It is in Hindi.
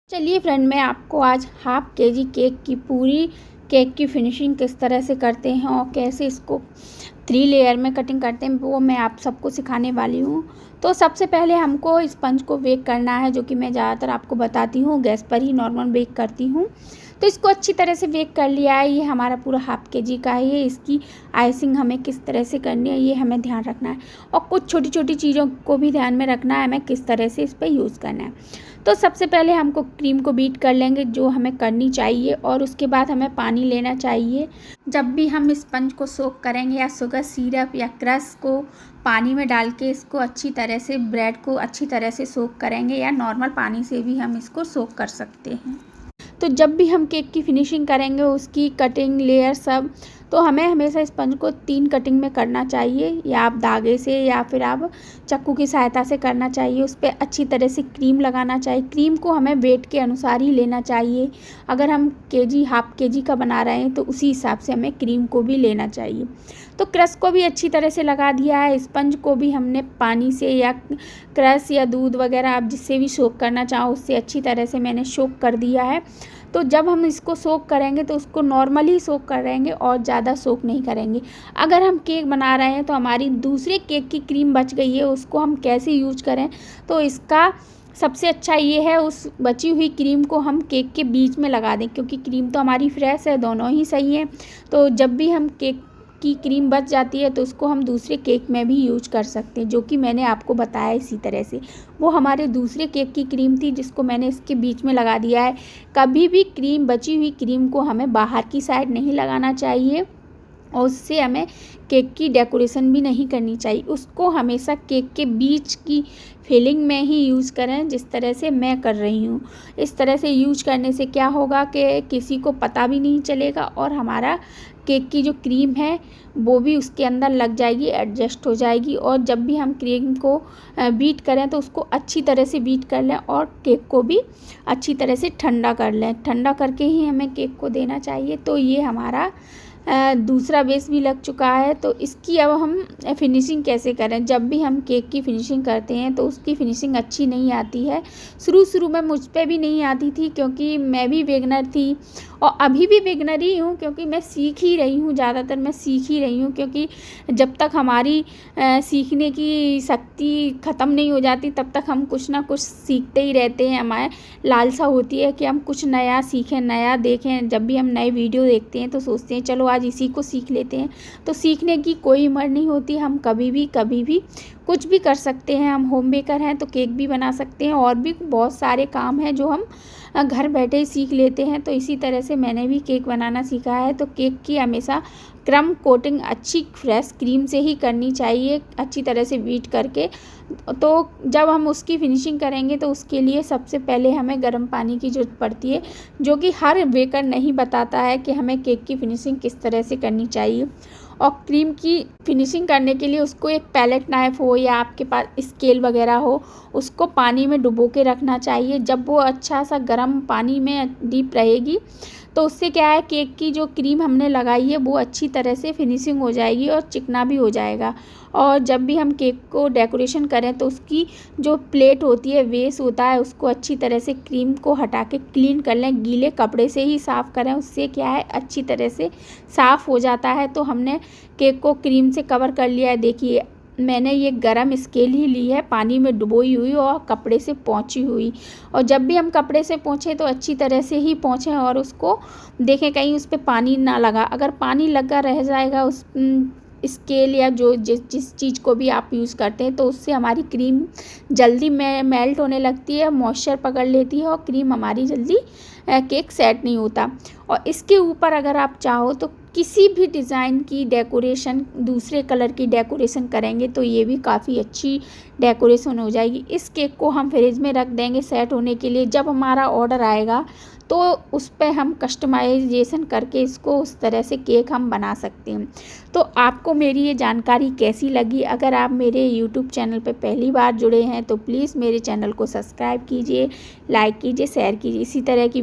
चलिए फ्रेंड, मैं आपको आज हाफ केजी केक की पूरी केक की फिनिशिंग किस तरह से करते हैं और कैसे इसको 3 लेयर में कटिंग करते हैं वो मैं आप सबको सिखाने वाली हूँ। तो सबसे पहले हमको स्पंज को बेक करना है, जो कि मैं ज़्यादातर आपको बताती हूँ गैस पर ही नॉर्मल बेक करती हूँ। तो इसको अच्छी तरह से बेक कर लिया है। ये हमारा पूरा हाफ केजी का है। ये इसकी आइसिंग हमें किस तरह से करनी है ये हमें ध्यान रखना है, और कुछ छोटी छोटी चीज़ों को भी ध्यान में रखना है हमें किस तरह से इस पर यूज़ करना है। तो सबसे पहले हमको क्रीम को बीट कर लेंगे जो हमें करनी चाहिए, और उसके बाद हमें पानी लेना चाहिए। जब भी हम स्पंज को सोक करेंगे या शुगर सिरप या क्रश को पानी में डाल के इसको अच्छी तरह से ब्रेड को अच्छी तरह से सोक करेंगे, या नॉर्मल पानी से भी हम इसको सोक कर सकते हैं। तो जब भी हम केक की फिनिशिंग करेंगे उसकी कटिंग लेयर सब, तो हमें हमेशा स्पंज को 3 कटिंग में करना चाहिए, या आप धागे से या फिर आप चाकू की सहायता से करना चाहिए। उस पर अच्छी तरह से क्रीम लगाना चाहिए। क्रीम को हमें वेट के अनुसार ही लेना चाहिए। अगर हम हाफ केजी का बना रहे हैं तो उसी हिसाब से हमें क्रीम को भी लेना चाहिए। तो क्रश को भी अच्छी तरह से लगा दिया है। स्पंज को भी हमने पानी से या क्रश या दूध वगैरह आप जिससे भी सोक करना चाहो उससे अच्छी तरह से मैंने सोक कर दिया है। तो जब हम इसको सोक करेंगे तो उसको नॉर्मली सोक करेंगे और ज़्यादा सोक नहीं करेंगे। अगर हम केक बना रहे हैं तो हमारी दूसरे केक की क्रीम बच गई है, उसको हम कैसे यूज करें, तो इसका सबसे अच्छा ये है उस बची हुई क्रीम को हम केक के बीच में लगा दें, क्योंकि क्रीम तो हमारी फ्रेश है, दोनों ही सही है। तो जब भी हम केक की क्रीम बच जाती है तो उसको हम दूसरे केक में भी यूज कर सकते हैं, जो कि मैंने आपको बताया इसी तरह से। वो हमारे दूसरे केक की क्रीम थी जिसको मैंने इसके बीच में लगा दिया है। कभी भी क्रीम बची हुई क्रीम को हमें बाहर की साइड नहीं लगाना चाहिए, और उससे हमें केक की डेकोरेशन भी नहीं करनी चाहिए। उसको हमेशा केक के बीच की फिलिंग में ही यूज़ करें, जिस तरह से मैं कर रही हूँ। इस तरह से यूज करने से क्या होगा कि किसी को पता भी नहीं चलेगा, और हमारा केक की जो क्रीम है वो भी उसके अंदर लग जाएगी, एडजस्ट हो जाएगी। और जब भी हम क्रीम को बीट करें तो उसको अच्छी तरह से बीट कर लें, और केक को भी अच्छी तरह से ठंडा कर लें। ठंडा करके ही हमें केक को देना चाहिए। तो ये हमारा दूसरा बेस भी लग चुका है। तो इसकी अब हम फिनिशिंग कैसे करें। जब भी हम केक की फिनिशिंग करते हैं तो उसकी फिनिशिंग अच्छी नहीं आती है। शुरू में मुझ पे भी नहीं आती थी, क्योंकि मैं भी बिगनर थी, और अभी भी बिगनर ही हूँ, क्योंकि मैं सीख ही रही हूँ। ज़्यादातर मैं सीख ही रही हूँ, क्योंकि जब तक हमारी सीखने की शक्ति ख़त्म नहीं हो जाती तब तक हम कुछ ना कुछ सीखते ही रहते हैं। हमारे लालसा होती है कि हम कुछ नया सीखें, नया देखें। जब भी हम नए वीडियो देखते हैं तो सोचते हैं चलो आज इसी को सीख लेते हैं। तो सीखने की कोई उम्र नहीं होती, हम कभी भी कुछ भी कर सकते हैं। हम होम बेकर हैं तो केक भी बना सकते हैं, और भी बहुत सारे काम हैं जो हम घर बैठे ही सीख लेते हैं। तो इसी तरह से मैंने भी केक बनाना सीखा है। तो केक की हमेशा क्रम कोटिंग अच्छी फ्रेश क्रीम से ही करनी चाहिए, अच्छी तरह से बीट करके। तो जब हम उसकी फिनिशिंग करेंगे तो उसके लिए सबसे पहले हमें गर्म पानी की ज़रूरत पड़ती है, जो कि हर बेकर नहीं बताता है कि हमें केक की फिनिशिंग किस तरह से करनी चाहिए। और क्रीम की फिनिशिंग करने के लिए उसको एक पैलेट नाइफ हो या आपके पास स्केल वगैरह हो, उसको पानी में डुबो के रखना चाहिए। जब वो अच्छा सा गर्म पानी में डीप रहेगी तो उससे क्या है, केक की जो क्रीम हमने लगाई है वो अच्छी तरह से फिनिशिंग हो जाएगी और चिकना भी हो जाएगा। और जब भी हम केक को डेकोरेशन करें तो उसकी जो प्लेट होती है, बेस होता है, उसको अच्छी तरह से क्रीम को हटा के क्लीन कर लें। गीले कपड़े से ही साफ़ करें, उससे क्या है अच्छी तरह से साफ़ हो जाता है। तो हमने केक को क्रीम से कवर कर लिया है। देखिए मैंने ये गरम स्केल ही ली है, पानी में डुबोई हुई और कपड़े से पोंछी हुई। और जब भी हम कपड़े से पोंछें तो अच्छी तरह से ही पोंछें, और उसको देखें कहीं उस पर पानी ना लगा। अगर पानी लगा रह जाएगा उस स्केल या जो जिस चीज़ को भी आप यूज़ करते हैं, तो उससे हमारी क्रीम जल्दी मेल्ट होने लगती है, मॉइस्चर पकड़ लेती है, और क्रीम हमारी जल्दी केक सेट नहीं होता। और इसके ऊपर अगर आप चाहो तो किसी भी डिज़ाइन की डेकोरेशन, दूसरे कलर की डेकोरेशन करेंगे तो ये भी काफ़ी अच्छी डेकोरेशन हो जाएगी। इस केक को हम फ्रिज में रख देंगे सेट होने के लिए। जब हमारा ऑर्डर आएगा तो उस पर हम कस्टमाइजेशन करके इसको उस तरह से केक हम बना सकते हैं। तो आपको मेरी ये जानकारी कैसी लगी? अगर आप मेरे यूट्यूब चैनल पर पहली बार जुड़े हैं तो प्लीज़ मेरे चैनल को सब्सक्राइब कीजिए, लाइक कीजिए, शेयर कीजिए। इसी तरह की